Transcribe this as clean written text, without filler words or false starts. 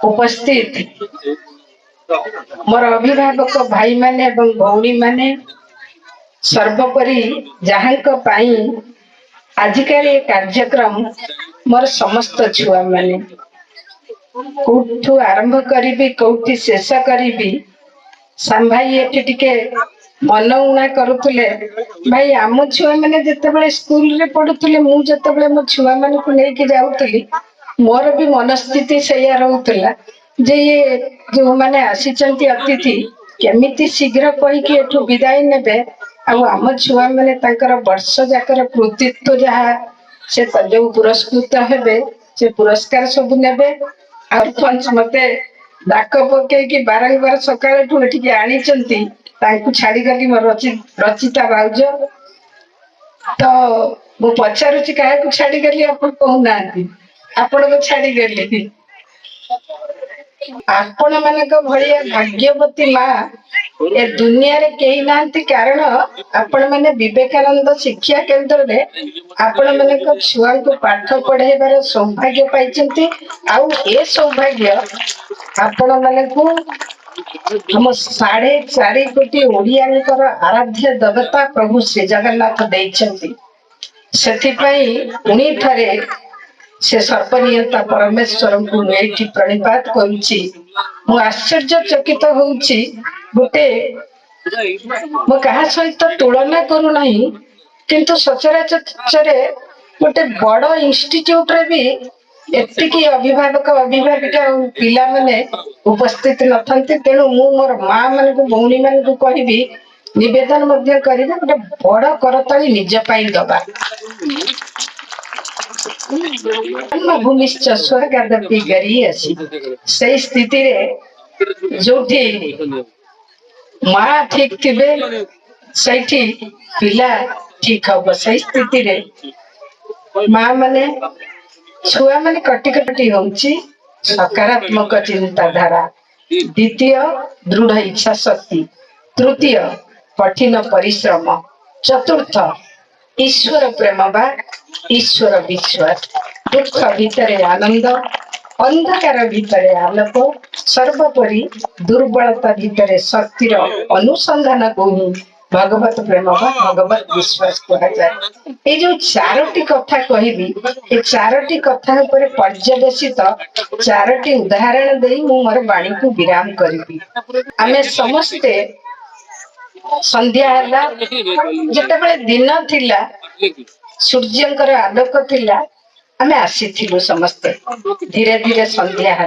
उपस्थित मोर अभिभावक भाई माने एवं भौणी माने सर्वोपरि जहांक पाई आजिकार ये कार्यक्रम मोर समस्त छुआ माने कौठू आरंभ करी कौटी शेष करी साम भाई एठी टिके मन उणा करुले भाई आम छुआ मैंने जिते स्कूल रे पढ़ुले मु जिते मो छुआ मान को लेकिन जाऊली मोर भी मनस्थिति सैया रोला जे ये जो मैंने आसी अतिथि केमिति शीघ्र कहीकि एठू विदाय नेबे आम छुआ मैंने वर्ष जाकर कृतित्व जहाँ से जो पुरस्कृत हेबे से पुरस्कार सब नेबे मत डाक पकईकि बारंबार सकाଳେ आनी छाड़ी गली मोर रचिता भाउज तो मु पचारुची क्या छाड़ी गली आप कहूना आपण को छाड़ी गली आपण मान भाया भाग्यवती माँ ए दुनिया रे कही ना कारण आपण मैंने विवेकानंद शिक्षा केंद्र रे आपण मान छुआ को पाठ पढ़ेबार सौभाग्य पाई आउ ए सौभाग्य आपण मान को हम 4.5 कोटी ओडियानकर आराध्य देवता प्रभु श्री जगन्नाथ देइछंती सेथिपई पुणी थरे से सर्वनियंता परमेश्वर को एठी प्रणिपात करूची मु आश्चर्यचकित होउची गोटे मु कहा सहित तुलना करू नहीं किंतु सचराचर गोटे बड़ इंस्टीट्यूट रे भी एतिकी अभिभावक अभिभाविका पिला माने उपस्थित नथंती तेणु मु मोर माँ मान को भौणी मान को कहबी निवेदन मध्य करी गोटे बड़ करताली निज पाई दबा भूमिश्च स्वर्गादपि गरीयसी से स्थिति रे जोठी माँ ठीक थिबे सैठी पिला ठीक हम से स्थिति रे माँ माने छुआ माने कटी कटी होउची सकारात्मक चिंताधारा द्वितीय दृढ़ इच्छा शक्ति तृतीय कठिन परिश्रम चतुर्थ ईश्वर प्रेम बा ईश्वर विश्वास दुख भितर आनंद अंधकार भितर आलोक सर्वोपरि दुर्बलता भितर शक्तिर अनुसंधान को ही भगवत प्रेम बा भगवत विश्वास कहा जाए। ये जो 4टी कथा कहबी ये 4टी कथा ऊपर पर्यवेसित 4टी उदाहरण दे मोर वाणी को विराम करी आमे समस्ते संध्या हला जते दिन थिला सूर्यंकर आलोक थिला आमे आसी समस्ते धीरे धीरे संध्या